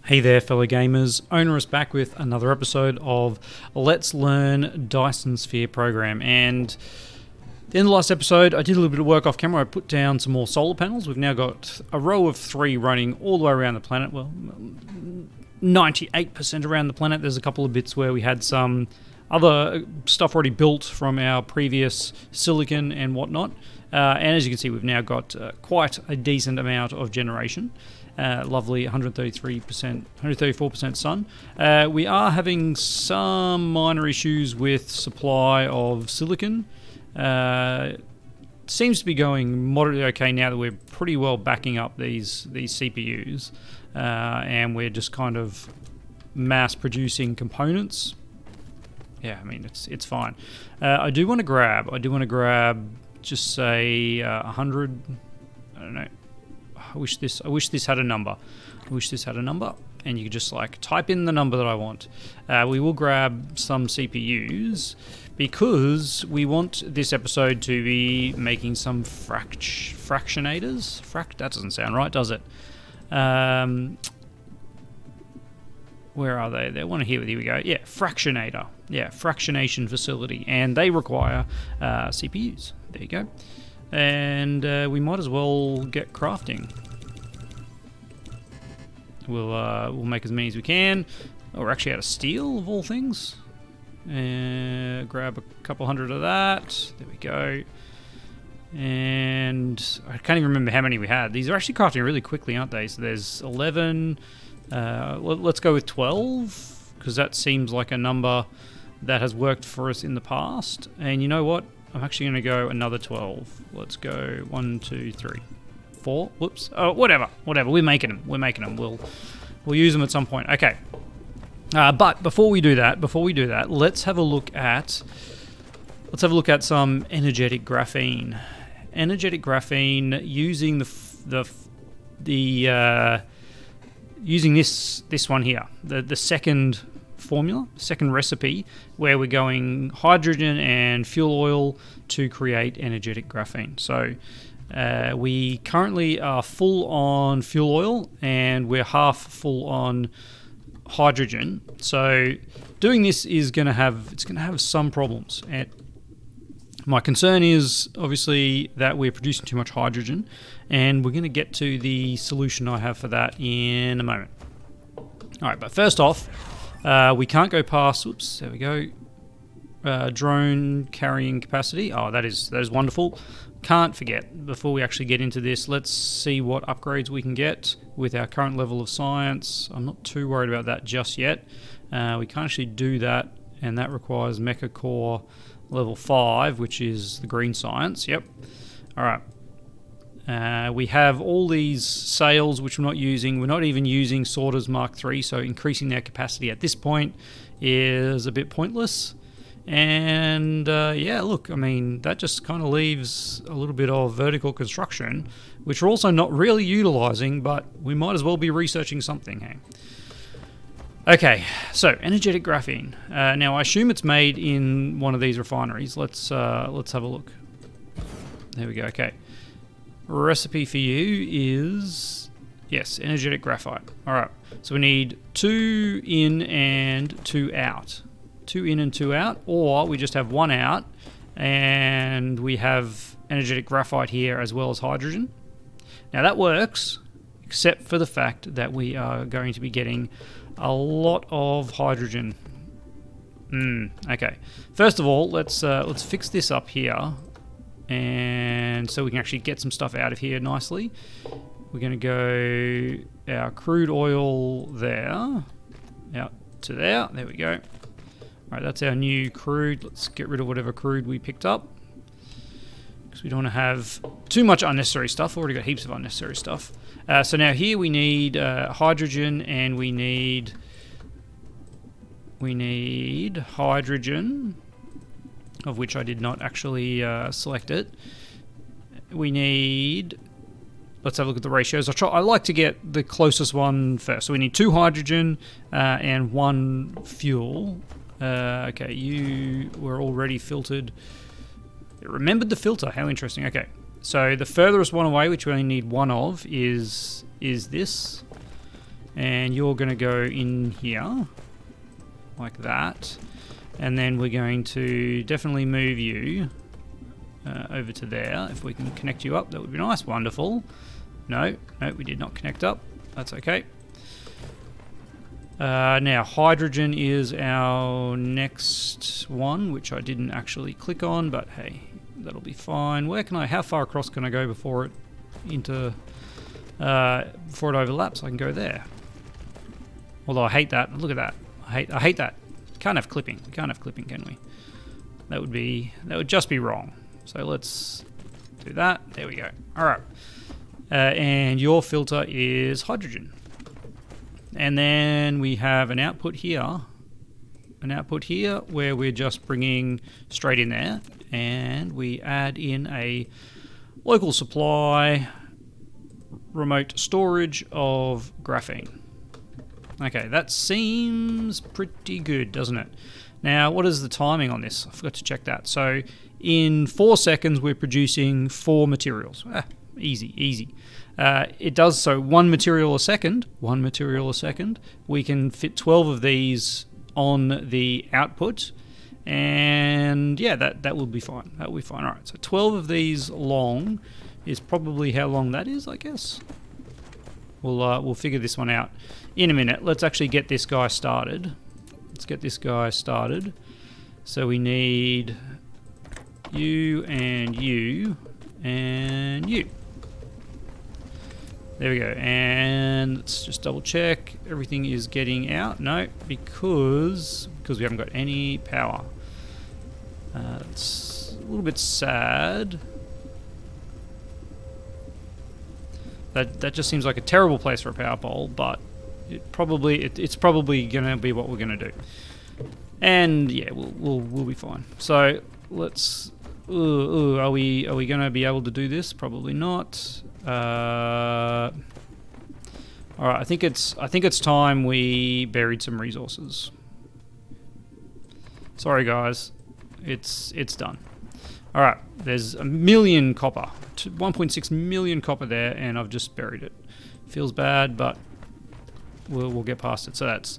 Hey there, fellow gamers. Onerous back with another episode of Let's Learn Dyson Sphere Program. And at the end of the last episode, I did a little bit of work off camera. I put down some more solar panels. We've now got a row of 3 running all the way around the planet. Well, 98% around the planet. There's a couple of bits where we had some other stuff already built from our previous silicon and whatnot. And as you can see, we've now got quite a decent amount of generation. Lovely 134% sun. We are having some minor issues with supply of silicon. Seems to be going moderately okay now that we're pretty well backing up these CPUs, and we're just kind of mass producing components. Yeah, I mean it's fine. I do want to grab just say 100. I don't know. I wish this had a number. And you could just like type in the number that I want. We will grab some CPUs because we want this episode to be making some fractionators. That doesn't sound right, does it? Where are they? They want to hear. Here we go. Yeah, fractionator. Yeah, fractionation facility, and they require CPUs. There you go. And we might as well get crafting. We'll make as many as we can. Oh, we're actually out of steel, of all things. Grab a couple hundred of that. There we go. And I can't even remember how many we had. These are actually crafting really quickly, aren't they? So there's 11. Let's go with 12, because that seems like a number that has worked for us in the past. And you know what? I'm actually going to go another 12. Let's go 1, 2, 3, 4. Whoops. Oh, whatever. We're making them. We'll use them at some point. Okay. But before we do that, let's have a look at some energetic graphene. Energetic graphene using using this one here, the second formula, second recipe, where we're going hydrogen and fuel oil to create energetic graphene. So we currently are full on fuel oil and we're half full on hydrogen. So doing this is going to have some problems. And my concern is obviously that we're producing too much hydrogen, and we're going to get to the solution I have for that in a moment. All right, but first off, we can't go past. Whoops, there we go. Drone carrying capacity. Oh, that is wonderful. Can't forget. Before we actually get into this, let's see what upgrades we can get with our current level of science. I'm not too worried about that just yet. We can't actually do that, and that requires Mecha Core level 5, which is the green science. Yep. All right. We have all these sails which we're not using. We're not even using sorters Mark III, so increasing their capacity at this point is a bit pointless. And yeah, look, I mean, that just kind of leaves a little bit of vertical construction, which we're also not really utilizing, but we might as well be researching something. Hey? Okay, so energetic graphene. Now, I assume it's made in one of these refineries. Let's have a look. There we go. Okay. Recipe for you is, yes, energetic graphite. All right, so we need 2 in and 2 out. 2 in and 2 out, or we just have 1 out and we have energetic graphite here as well as hydrogen. Now that works, except for the fact that we are going to be getting a lot of hydrogen. Okay, first of all, let's fix this up here. And so we can actually get some stuff out of here nicely. We're going to go our crude oil there, out to there. There we go. All right, that's our new crude. Let's get rid of whatever crude we picked up, because we don't want to have too much unnecessary stuff. We've already got heaps of unnecessary stuff. So now here we need hydrogen, and we need hydrogen, of which I did not actually select it. We need, let's have a look at the ratios. I like to get the closest one first. So we need 2 hydrogen and 1 fuel. Okay, you were already filtered. It remembered the filter, how interesting. Okay, so the furthest one away, which we only need 1 of, is this. and you're going to go in here like that, and then we're going to definitely move you over to there. If we can connect you up, that would be nice. Wonderful. No, we did not connect up. That's okay. Now, hydrogen is our next one, which I didn't actually click on, but hey, that'll be fine. How far across can I go before it overlaps? I can go there. Although I hate that. Look at that. I hate that. Can't have clipping. We can't have clipping, can we? That would just be wrong. So let's do that. There we go. All right. And your filter is hydrogen. And then we have an output here where we're just bringing straight in there, and we add in a local supply remote storage of graphene. Okay, that seems pretty good, doesn't it? Now, what is the timing on this? I forgot to check that. So in 4 seconds, we're producing 4 materials. Easy. It does so 1 material a second. We can fit 12 of these on the output, and yeah, that will be fine. That will be fine. All right, so 12 of these long is probably how long that is, I guess. We'll figure this one out in a minute. Let's actually get this guy started. So we need you and you and you. There we go, and let's just double check everything is getting out. No, because we haven't got any power. It's a little bit sad. That just seems like a terrible place for a power pole, but it's probably gonna be what we're gonna do. And yeah, we'll be fine. So let's. Are we gonna be able to do this? Probably not. All right, I think it's time we buried some resources. Sorry guys, it's done. All right, there's 1 million copper, 1.6 million copper there, and I've just buried it. Feels bad, but we'll get past it. So that's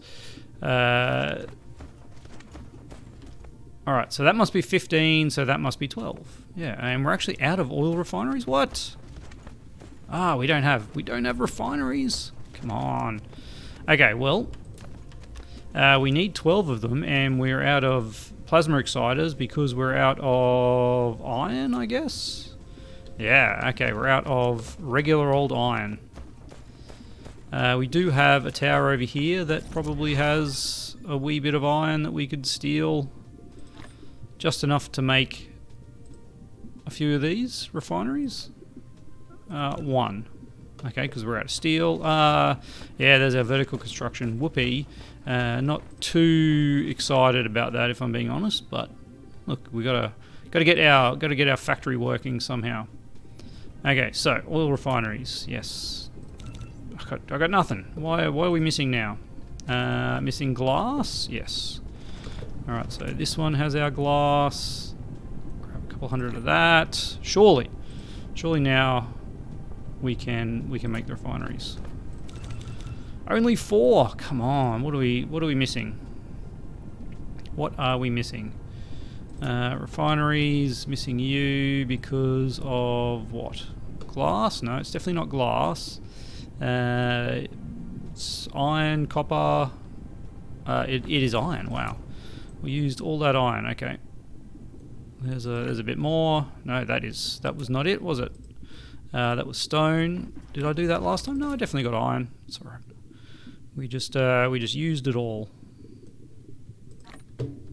all right. So that must be 15. So that must be 12. Yeah, and we're actually out of oil refineries. What? Ah, we don't have refineries. Come on. Okay, well, we need 12 of them, and we're out of plasma exciters because we're out of iron, I guess. Yeah, okay, we're out of regular old iron. We do have a tower over here that probably has a wee bit of iron that we could steal. Just enough to make a few of these refineries. 1. Okay, because we're out of steel. Yeah, there's our vertical construction. Whoopee. Not too excited about that, if I'm being honest. But look, we gotta get our factory working somehow. Okay, so oil refineries. Yes, I got nothing. Why are we missing now? Missing glass. Yes. All right, so this one has our glass. Grab a couple hundred of that. Surely now we can make the refineries. Only 4. Come on. What are we missing? What are we missing? Refineries missing you because of what? Glass? No, it's definitely not glass. It's iron, copper. It is iron. Wow. We used all that iron. Okay. There's a bit more. No, that was not it, was it? That was stone. Did I do that last time? No, I definitely got iron. It's alright. We just used it all.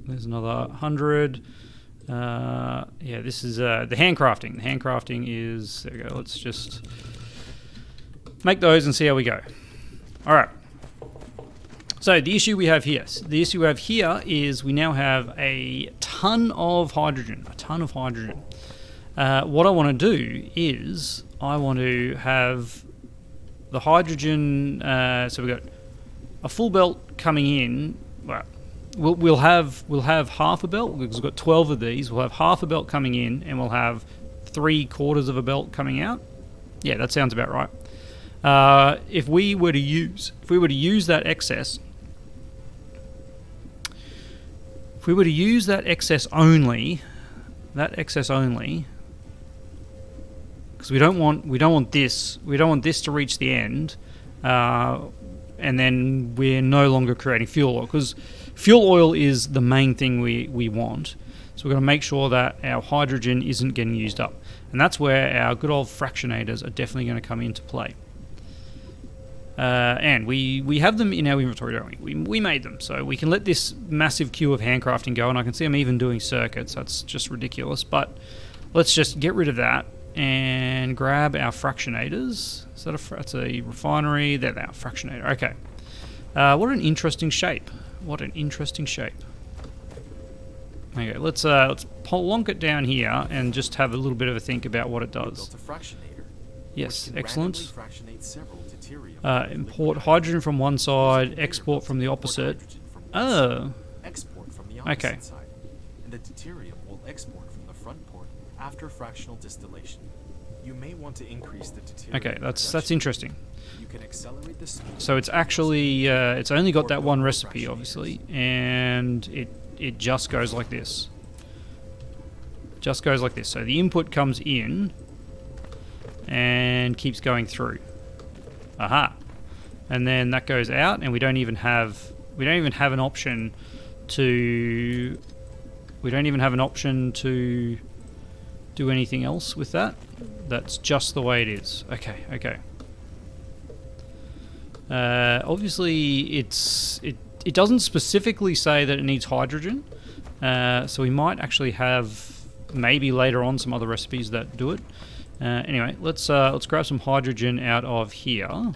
There's another 100. Yeah, this is the handcrafting. The handcrafting is, there we go. Let's just make those and see how we go. All right. So the issue we have here is we now have a ton of hydrogen. What I want to do is I want to have the hydrogen. So we've got a full belt coming in. Well, we'll have half a belt because we've got 12 of these. We'll have half a belt coming in, and we'll have 3/4 of a belt coming out. Yeah, that sounds about right. If we were to use that excess, only, because we don't want this to reach the end, and then we're no longer creating fuel oil, because fuel oil is the main thing we want. So we're going to make sure that our hydrogen isn't getting used up, and that's where our good old fractionators are definitely going to come into play. And we have them in our inventory, don't we? We made them, so we can let this massive queue of handcrafting go, and I can see I'm even doing circuits. That's just ridiculous, but let's just get rid of that and grab our fractionators. That's a refinery. There they are, fractionator. Okay. What an interesting shape. Okay, let's plonk it down here and just have a little bit of a think about what it does. Yes, excellent. Import hydrogen from one side, export from the opposite. Oh. Export from the opposite side. And the deuterium will export from the front port after fractional distillation. You may want to increase the deuterium. Okay, that's interesting. You can accelerate the speed. So it's actually it's only got that one recipe, obviously, and it just goes like this. So the input comes in and keeps going through. Aha. And then that goes out, and we don't even have an option to do anything else with that. That's just the way it is. Okay. Obviously it doesn't specifically say that it needs hydrogen, so we might actually have maybe later on some other recipes that do it. Anyway, let's grab some hydrogen out of here,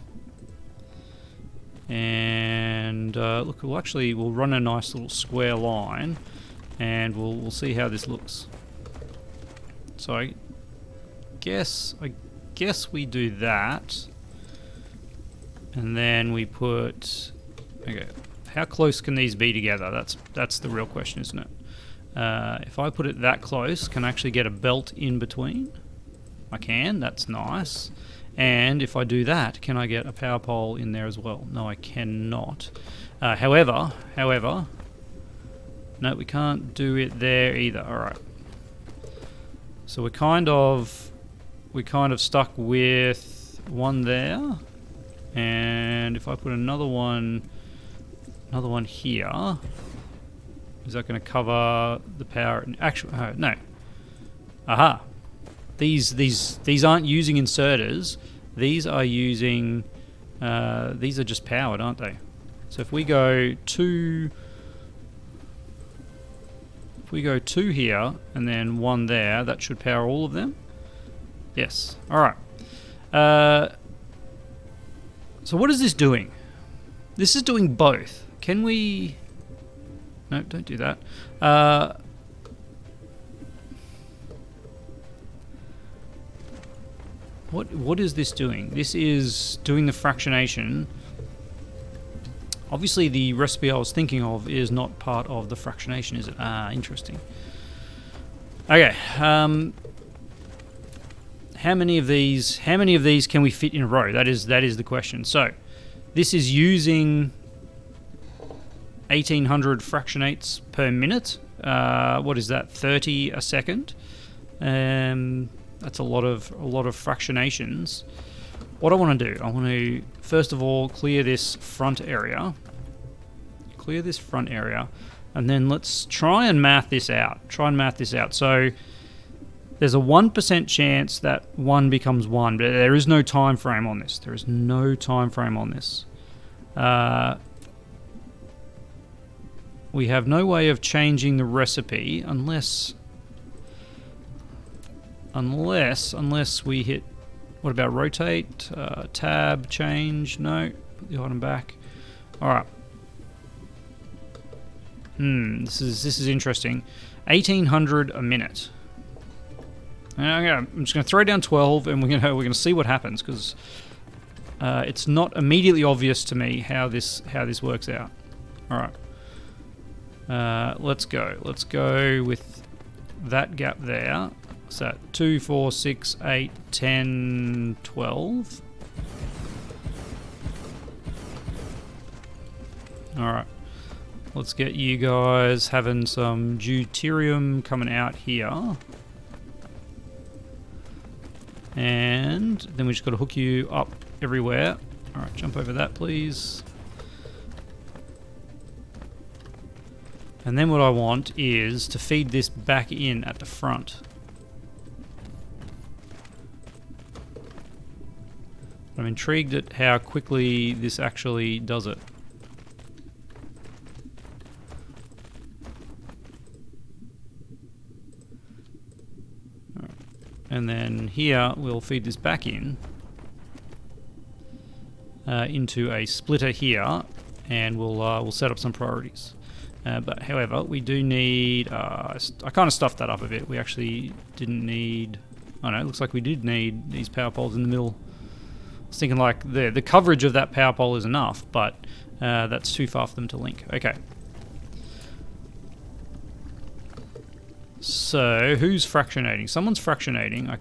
and look, we'll run a nice little square line, and we'll see how this looks. So I guess we do that, and then we put. Okay, how close can these be together? That's the real question, isn't it? If I put it that close, can I actually get a belt in between? I can, that's nice. And if I do that, can I get a power pole in there as well? No, I cannot. However, no, we can't do it there either. Alright. So we're kind of stuck with one there. And if I put another one here, is that going to cover the power? Actually, no. Aha. These aren't using inserters. These are using. These are just powered, aren't they? So if we go two here and then one there, that should power all of them. Yes. All right. So what is this doing? This is doing both. Can we? No, don't do that. What is this doing? This is doing the fractionation. Obviously, the recipe I was thinking of is not part of the fractionation, is it? Ah, interesting. Okay. How many of these can we fit in a row? That is the question. So, this is using 1800 fractionates per minute. What is that? 30 a second. That's a lot of fractionations. What I want to do, I want to first of all clear this front area. And then let's try and math this out. So there's a 1% chance that 1 becomes 1, but there is no time frame on this. We have no way of changing the recipe unless we hit. What about rotate? Tab, change? No. Put the item back. All right. This is interesting. 1800 a minute. I'm just going to throw down 12, and we're going to see what happens, because it's not immediately obvious to me how this works out. All right. Let's go with that gap there. So 2, 4, 6, 8, 10, 12. Alright. Let's get you guys having some deuterium coming out here. And then we just got to hook you up everywhere. Alright, jump over that, please. And then what I want is to feed this back in at the front. I'm intrigued at how quickly this actually does it. And then here we'll feed this back in into a splitter here, and we'll set up some priorities. But however, we do need. I kind of stuffed that up a bit. We actually didn't need. Oh no, it looks like we did need these power poles in the middle. I was thinking like the coverage of that power pole is enough, but that's too far for them to link. Okay. So who's fractionating? Someone's fractionating. I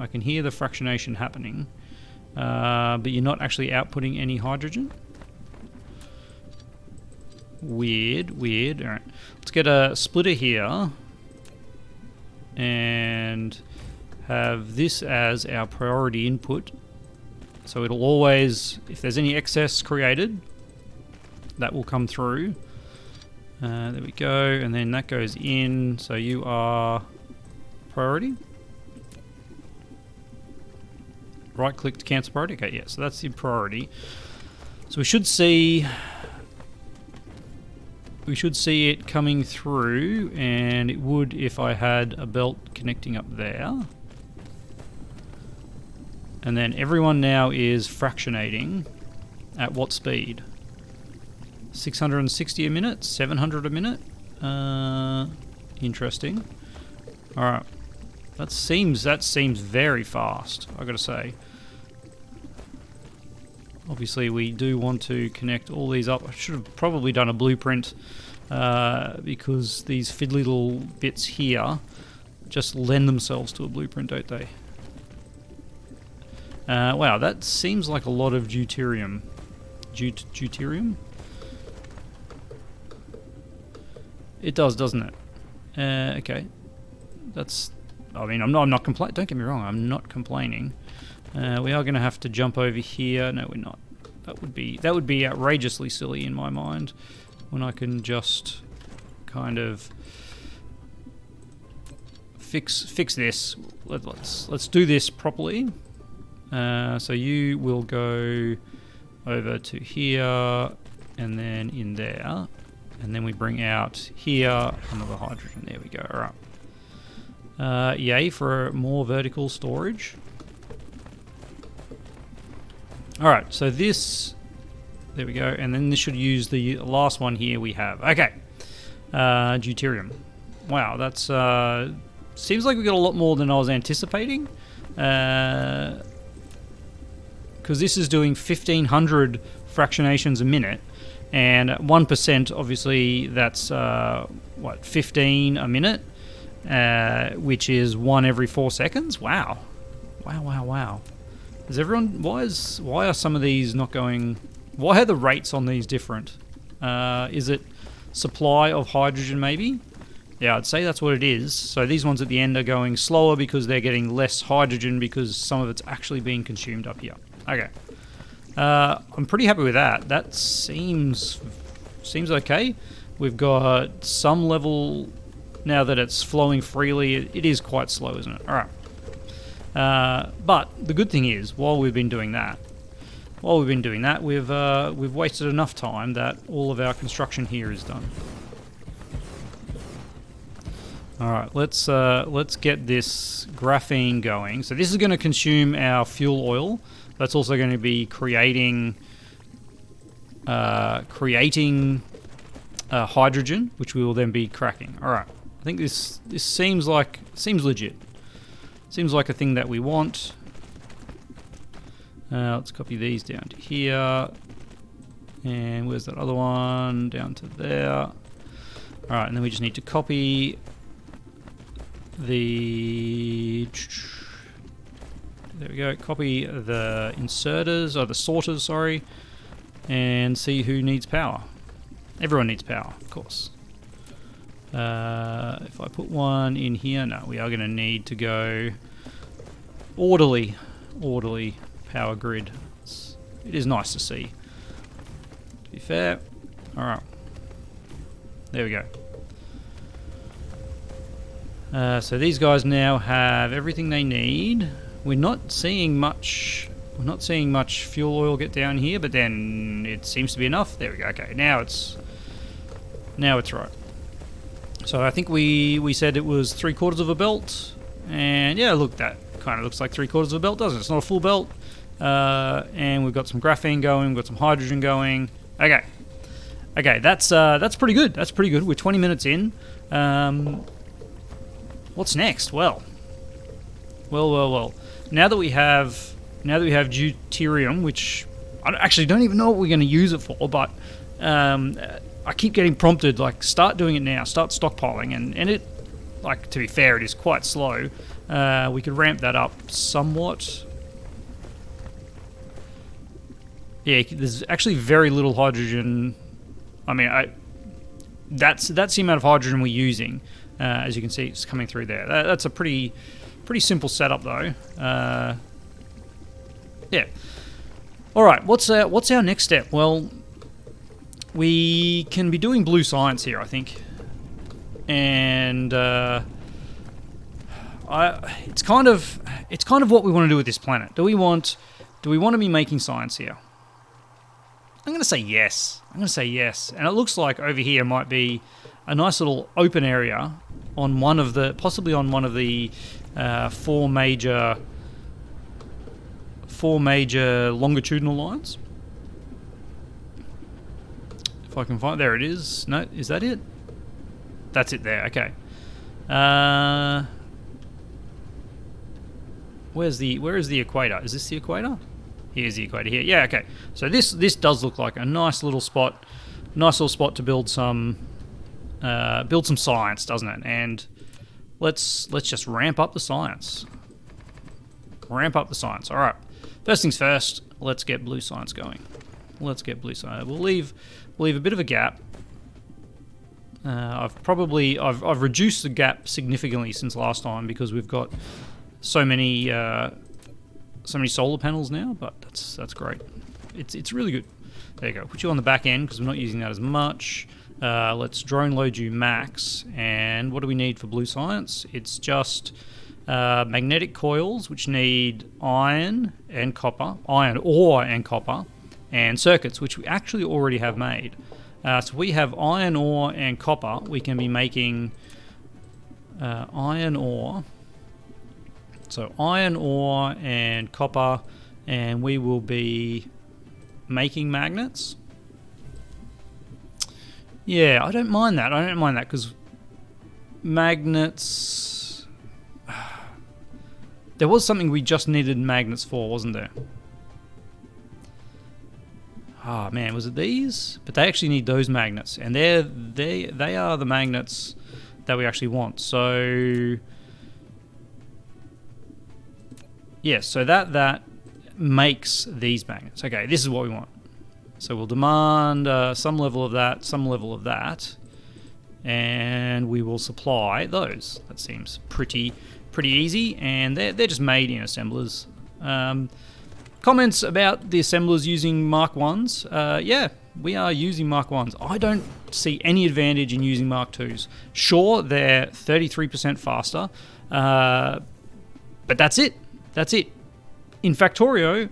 can hear the fractionation happening, but you're not actually outputting any hydrogen. Weird. Alright. Let's get a splitter here and have this as our priority input. So it'll always, if there's any excess created, that will come through. There we go, and then that goes in, so you are priority. Right click to cancel priority. Okay, yeah, so that's the priority. So we should see it coming through, and it would if I had a belt connecting up there. And then everyone now is fractionating at what speed? 660 a minute, 700 a minute. Interesting. All right, that seems very fast, I gotta say. Obviously, we do want to connect all these up. I should have probably done a blueprint because these fiddly little bits here just lend themselves to a blueprint, don't they? Wow, that seems like a lot of deuterium. Deuterium? It does, doesn't it? Okay. That's. I mean, I'm not complaining. Don't get me wrong. I'm not complaining. We are going to have to jump over here. No, we're not. That would be outrageously silly in my mind, when I can just kind of fix this. Let's do this properly. So you will go over to here, and then in there. And then we bring out here another hydrogen. There we go. All right. Yay for more vertical storage. All right. So this. There we go. And then this should use the last one here we have. Okay. Deuterium. Wow. That's seems like we got a lot more than I was anticipating. Because this is doing 1,500 fractionations a minute. And at 1%, obviously, that's, 15 a minute, which is 1 every 4 seconds? Wow. Wow. Is everyone... Why are some of these not going... Why are the rates on these different? Is it supply of hydrogen, maybe? Yeah, I'd say that's what it is. So these ones at the end are going slower because they're getting less hydrogen because some of it's actually being consumed up here. Okay. I'm pretty happy with that. That seems okay. We've got some level now that it's flowing freely. It is quite slow, isn't it? All right. But the good thing is, while we've been doing that, we've wasted enough time that all of our construction here is done. All right, let's get this graphene going. So this is going to consume our fuel oil. That's also going to be creating hydrogen, which we will then be cracking. All right, I think this seems legit. Seems like a thing that we want. Let's copy these down to here, and where's that other one? Down to there. All right, and then we just need to copy the. There we go. Copy the inserters, or the sorters, sorry, and see who needs power. Everyone needs power, of course. If I put one in here, no, we are going to need to go orderly power grid. It is nice to see, to be fair. Alright, there we go. So these guys now have everything they need. We're not seeing much fuel oil get down here, but then it seems to be enough. There we go. Okay, now it's right. So I think we said it was 3/4 of a belt, and yeah, look, that kind of looks like 3/4 of a belt, doesn't it? It's not a full belt. And we've got some graphene going, we've got some hydrogen going. Okay, that's pretty good. That's pretty good. We're 20 minutes in. What's next? Well. Now that we have deuterium, which I actually don't even know what we're going to use it for, but I keep getting prompted, like, start doing it now, start stockpiling, and it, like, to be fair, it is quite slow. We could ramp that up somewhat. Yeah, there's actually very little hydrogen. I mean, that's the amount of hydrogen we're using. As you can see, it's coming through there. That's a pretty simple setup, though. Yeah. All right. What's our next step? Well, we can be doing blue science here, I think, and it's kind of what we want to do with this planet. Do we want to be making science here? I'm going to say yes. And it looks like over here might be a nice little open area on possibly on one of the four major longitudinal lines. If I can find, there it is. No, is that it? That's it there. Okay. Where is the equator? Is this the equator? Here's the equator here. Yeah, okay. So this does look like a nice little spot to build some science, doesn't it? And let's just ramp up the science. All right. First things first. Let's get blue science going. We'll leave a bit of a gap. I've reduced the gap significantly since last time because we've got so many solar panels now, but that's great. It's really good. There you go. Put you on the back end because we're not using that as much. Let's drone load you max. And what do we need for blue science? It's just magnetic coils, which need iron ore and copper, and circuits, which we actually already have made. So we have iron ore and copper. We can be making iron ore. So iron ore and copper, and we will be making magnets. Yeah, I don't mind that because magnets... There was something we just needed magnets for, wasn't there? Oh man, was it these? But they actually need those magnets, and they are the magnets that we actually want. So yeah, so that makes these magnets. Okay, this is what we want. So we'll demand some level of that, and we will supply those. That seems pretty easy, and they're just made in assemblers. Comments about the assemblers using Mark 1s. Yeah, we are using Mark 1s. I don't see any advantage in using Mark 2s. Sure, they're 33% faster, but that's it. In Factorio,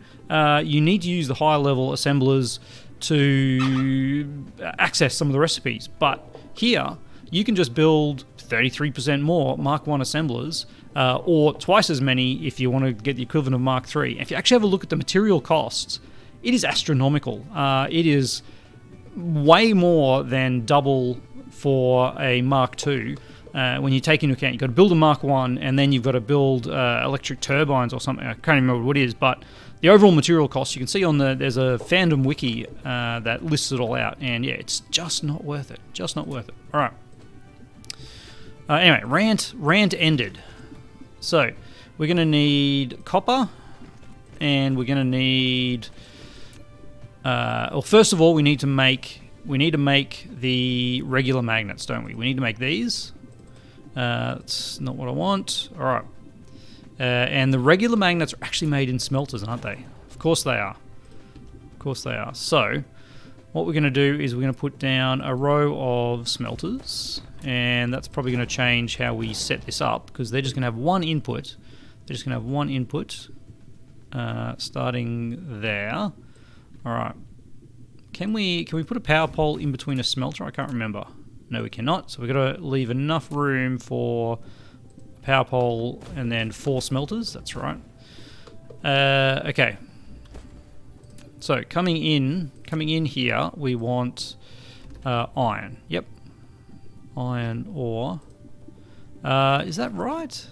you need to use the higher level assemblers to access some of the recipes. But here, you can just build 33% more Mark 1 assemblers, or twice as many if you want to get the equivalent of Mark 3. If you actually have a look at the material costs, it is astronomical. It is way more than double for a Mark 2. When you take into account, you've got to build a Mark 1 and then you've got to build electric turbines or something. I can't remember what it is, but the overall material cost, you can see there's a fandom wiki that lists it all out, and yeah, it's just not worth it. All right. Anyway, rant ended. So we're going to need copper, and we're going to need... well, first of all, we need to make we need to make the regular magnets, don't we? We need to make these. That's not what I want. All right. And the regular magnets are actually made in smelters, aren't they? Of course they are. Of course they are. So what we're going to do is we're going to put down a row of smelters, and that's probably going to change how we set this up, because they're just going to have one input. They're just going to have one input starting there. All right. Can we put a power pole in between a smelter? I can't remember. No, we cannot. So we've got to leave enough room for power pole and then 4 smelters. That's right. Okay. So coming in here, we want iron. Yep. Iron ore. Is that right?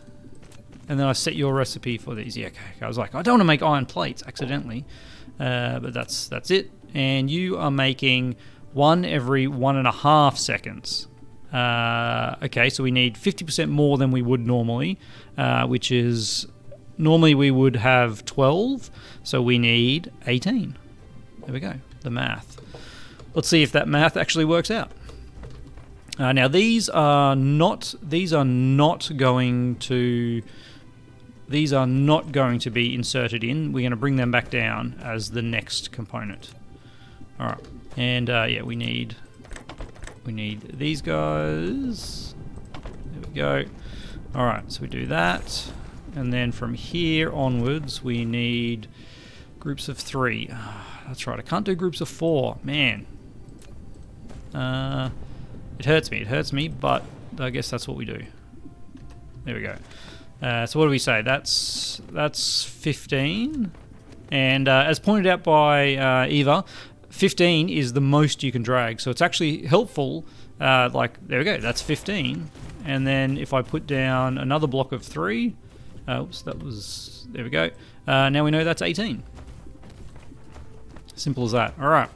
And then I set your recipe for these. Yeah, okay. I was like, I don't want to make iron plates accidentally. But that's it. And you are making 1 every 1.5 seconds. Okay, so we need 50% more than we would normally, which is, normally we would have 12, so we need 18. There we go, the math. Let's see if that math actually works out. Now these are not going to be inserted in. We're going to bring them back down as the next component. All right, and yeah, we need these guys. There we go. All right, so we do that, and then from here onwards, we need groups of 3. That's right. I can't do groups of 4. Man, it hurts me. But I guess that's what we do. There we go. So what do we say? That's 15, and as pointed out by Eva, 15 is the most you can drag. So it's actually helpful. Like, there we go. That's 15. And then if I put down another block of 3, oops, that was, there we go. Now we know that's 18. Simple as that. All right.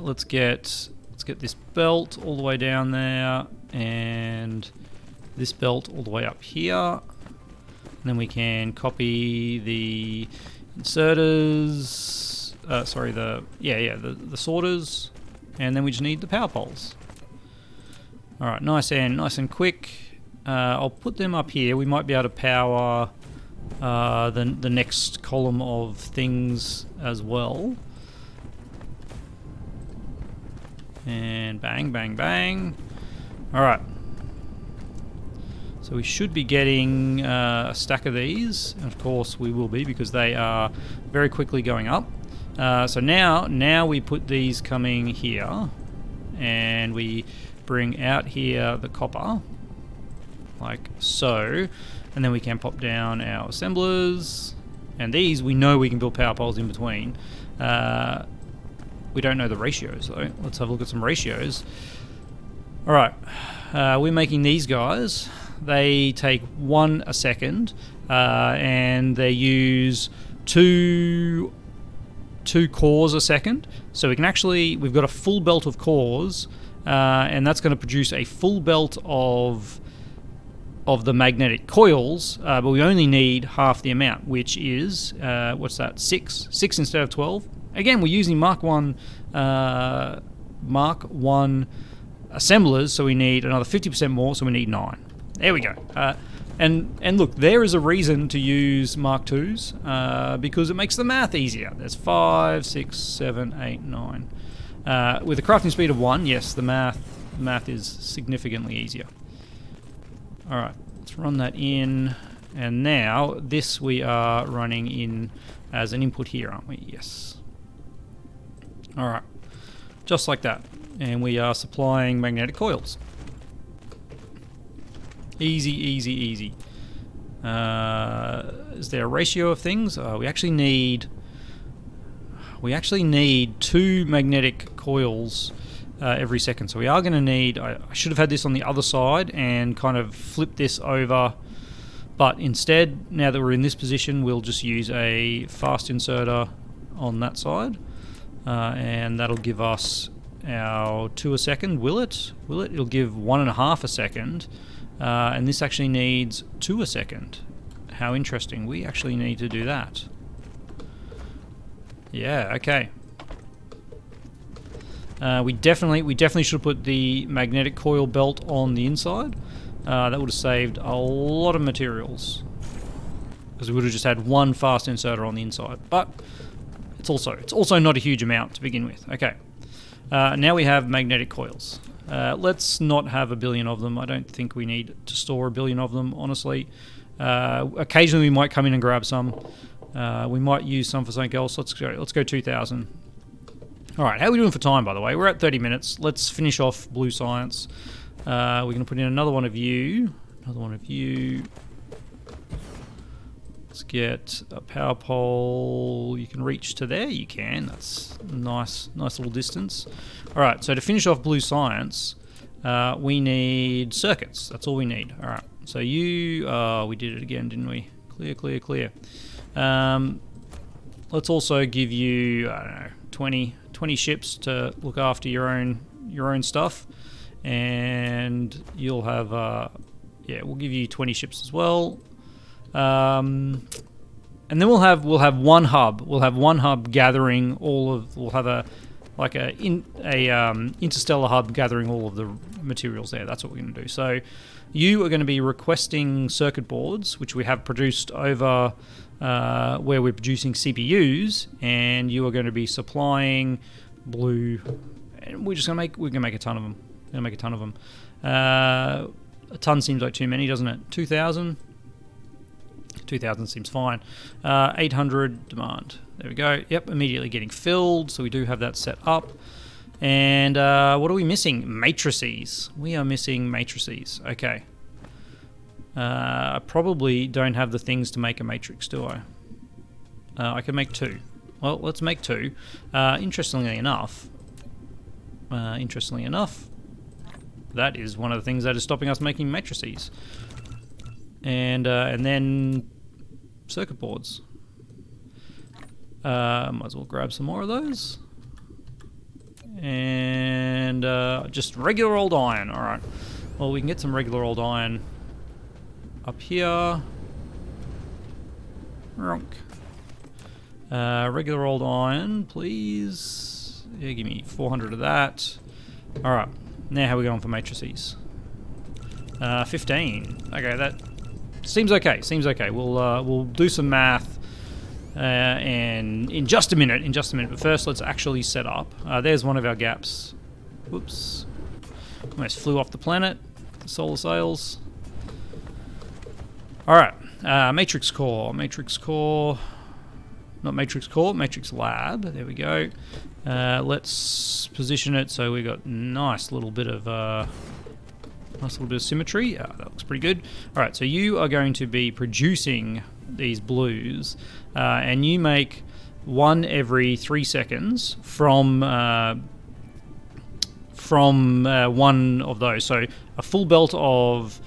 Let's get this belt all the way down there, and this belt all the way up here. And then we can copy the inserters. Sorry, the sorters, and then we just need the power poles. All right, nice and quick. I'll put them up here. We might be able to power the next column of things as well. And bang, bang, bang. All right. So we should be getting a stack of these, and of course we will be, because they are very quickly going up. So now we put these coming here, and we bring out here the copper, like so, and then we can pop down our assemblers, and these we know we can build power poles in between. We don't know the ratios though. Let's have a look at some ratios. All right, we're making these guys. They take 1 a second, and they use two cores a second. So we can actually, we've got a full belt of cores, and that's going to produce a full belt of the magnetic coils, but we only need half the amount, which is, what's that, 6 instead of 12. Again, we're using Mark 1 assemblers, so we need another 50% more, so we need 9. There we go. And look, there is a reason to use Mark 2s, because it makes the math easier. There's 5, 6, 7, 8, 9. With a crafting speed of 1, yes, the math is significantly easier. All right, let's run that in. And now this we are running in as an input here, aren't we? Yes. All right, just like that. And we are supplying magnetic coils. Easy, easy, easy. Is there a ratio of things? We actually need 2 magnetic coils every second. So we are going to need, I should have had this on the other side and kind of flip this over, but instead, now that we're in this position, we'll just use a fast inserter on that side, and that'll give us our 2 a second. Will it? It'll give 1.5 a second. And this actually needs 2 a second. How interesting. We actually need to do that. Yeah, okay. We definitely should put the magnetic coil belt on the inside. That would have saved a lot of materials, because we would have just had one fast inserter on the inside. But it's also not a huge amount to begin with. Okay. Now we have magnetic coils. Let's not have a billion of them. I don't think we need to store a billion of them, honestly. Occasionally we might come in and grab some. We might use some for something else. Let's go 2,000. All right, how are we doing for time, by the way? We're at 30 minutes. Let's finish off blue science. We're going to put in another one of you. Let's get a power pole. You can reach to there. You can. That's nice little distance. All right. So to finish off blue science, we need circuits. That's all we need. All right. So you, we did it again, didn't we? Clear. Let's also give you, I don't know, 20 ships to look after your own stuff, and you'll have, we'll give you 20 ships as well. And then we'll have one hub. We'll have one hub gathering all of. We'll have a interstellar hub gathering all of the materials there. That's what we're going to do. So you are going to be requesting circuit boards, which we have produced over where we're producing CPUs, and you are going to be supplying blue. And we're going to make a ton of them. A ton seems like too many, doesn't it? 2,000. 2,000 seems fine. 800 demand. There we go. Yep, immediately getting filled. So we do have that set up. And what are we missing? Matrices. We are missing matrices. Okay. I probably don't have the things to make a matrix, do I? I can make 2. Well, let's make 2. Interestingly enough, that is one of the things that is stopping us making matrices. And then circuit boards. Might as well grab some more of those. And just regular old iron. All right. Well, we can get some regular old iron up here. Regular old iron, please. Yeah, give me 400 of that. All right. Now how are we going for matrices? 15. Okay, that seems okay. We'll do some math, and in just a minute. But first, let's actually set up. There's one of our gaps. Whoops! Almost flew off the planet. The solar sails. All right. Matrix core. Not matrix core. Matrix lab. There we go. Let's position it so we got nice little bit of symmetry. That looks pretty good. All right, so you are going to be producing these blues, and you make one every 3 seconds from one of those. So a full belt of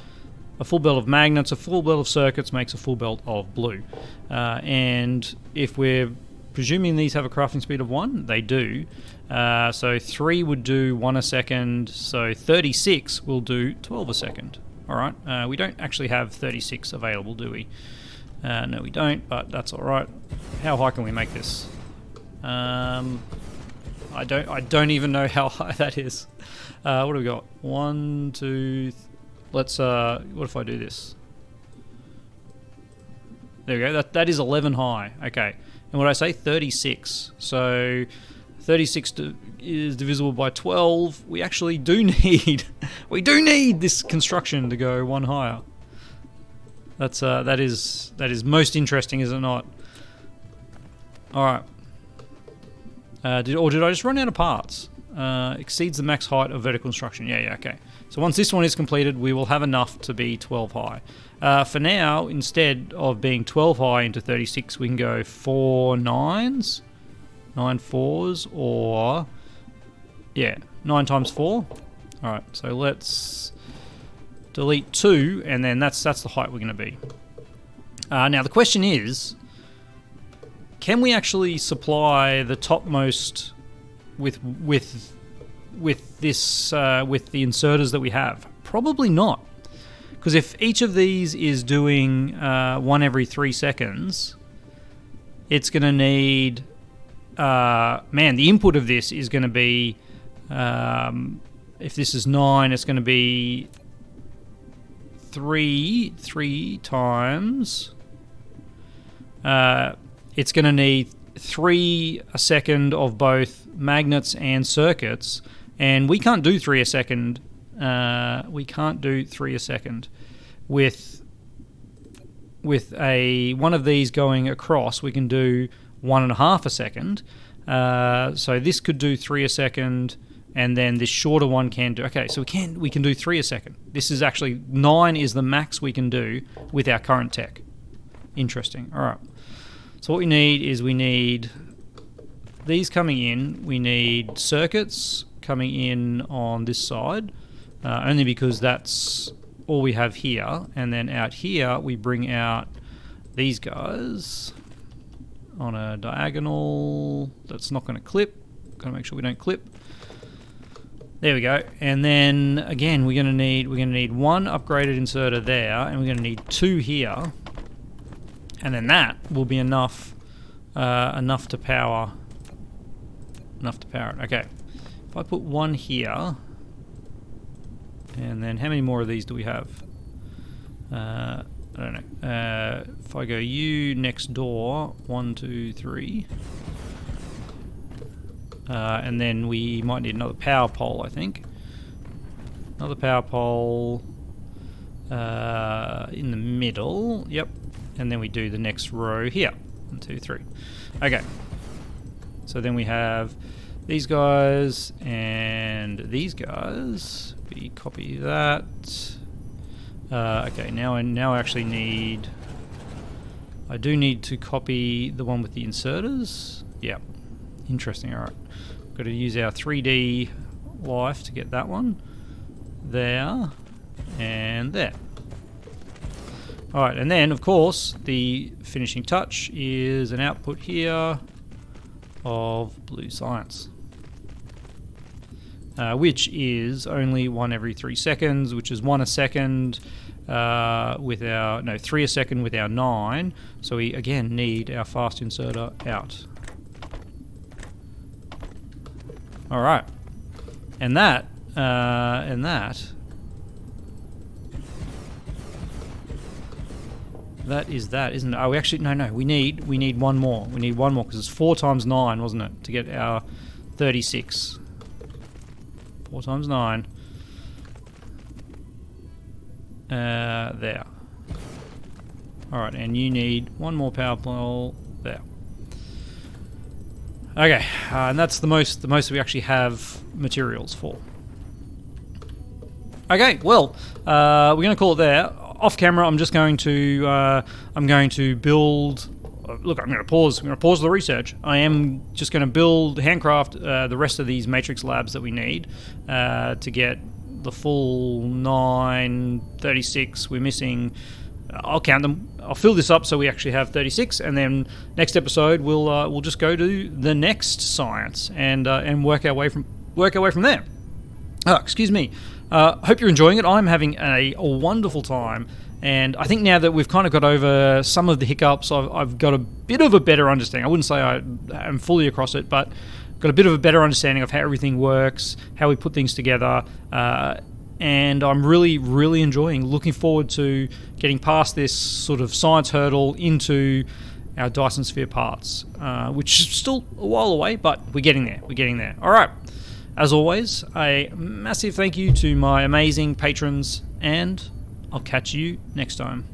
magnets, a full belt of circuits makes a full belt of blue. And if we're presuming these have a crafting speed of 1, they do. So 3 would do 1 a second, so 36 will do 12 a second. All right, we don't actually have 36 available, do we? No, we don't, but that's all right. How high can we make this? I don't even know how high that is. What do we got? 1, 2. Let's. What if I do this? There we go. That is 11 high. Okay. And what I say, 36. So 36 is divisible by 12. We actually do need. We do need this construction to go 1 higher. That is most interesting, is it not? All right. Did I just run out of parts? Exceeds the max height of vertical construction. Yeah, okay. So once this one is completed, we will have enough to be 12 high. For now, instead of being 12 high into 36, we can go 4 9s, 9 4s, or 9 times 4. All right. So let's delete 2, and then that's the height we're going to be. Now the question is, can we actually supply the topmost with the inserters that we have? Probably not, because if each of these is doing 1 every 3 seconds, it's going to need the input of this is going to be If this is 9, it's going to be 3 times. It's going to need 3 a second of both magnets and circuits, and we can't do 3 a second. We can't do 3 a second with one of these going across. We can do 1.5 a second. So this could do 3 a second, and then this shorter one can do. Okay, so we can do 3 a second. This is actually 9 is the max we can do with our current tech. Interesting. All right. So what we need these coming in. We need circuits coming in on this side, only because that's all we have here. And then out here we bring out these guys on a diagonal. That's not going to clip. Got to make sure we don't clip. There we go. And then again, we're going to need 1 upgraded inserter there, and we're going to need 2 here. And then that will be enough to power it. Okay. If I put 1 here, and then how many more of these do we have? I don't know. If I go U next door, 1, 2, 3. And then we might need another power pole, I think. Another power pole in the middle. Yep. And then we do the next row here. 1, 2, 3. Okay. So then we have these guys and these guys. We copy that. Okay, now I actually need... I do need to copy the one with the inserters. Yeah. Interesting, alright. Got to use our 3D life to get that one. There. And there. Alright, and then, of course, the finishing touch is an output here of blue science. Which is only 1 every 3 seconds, which is 1 a second with our... No, 3 a second with our 9. So we, again, need our fast inserter out. Alright. And that... That is that, isn't it? Oh, we actually... No. We need 1 more. We need 1 more, because it's 4 times 9, wasn't it? To get our 36. 4 times 9. There. Alright, and you need 1 more power pole there. Okay, and that's the most we actually have materials for. Okay, well, we're going to call it there. Off camera, I'm just going to build. Look, I'm going to pause the research. I am just going to build, handcraft the rest of these matrix labs that we need to get the full 9, 36. We're missing. I'll count them. I'll fill this up so we actually have 36, and then next episode we'll just go to the next science and work our way from there. Oh, excuse me. Hope you're enjoying it. I'm having a wonderful time, and I think now that we've kind of got over some of the hiccups, I've got a bit of a better understanding. I wouldn't say I am fully across it, but got a bit of a better understanding of how everything works, how we put things together, and I'm really, really enjoying, looking forward to getting past this sort of science hurdle into our Dyson Sphere parts, which is still a while away, but we're getting there. All right. As always, a massive thank you to my amazing patrons, and I'll catch you next time.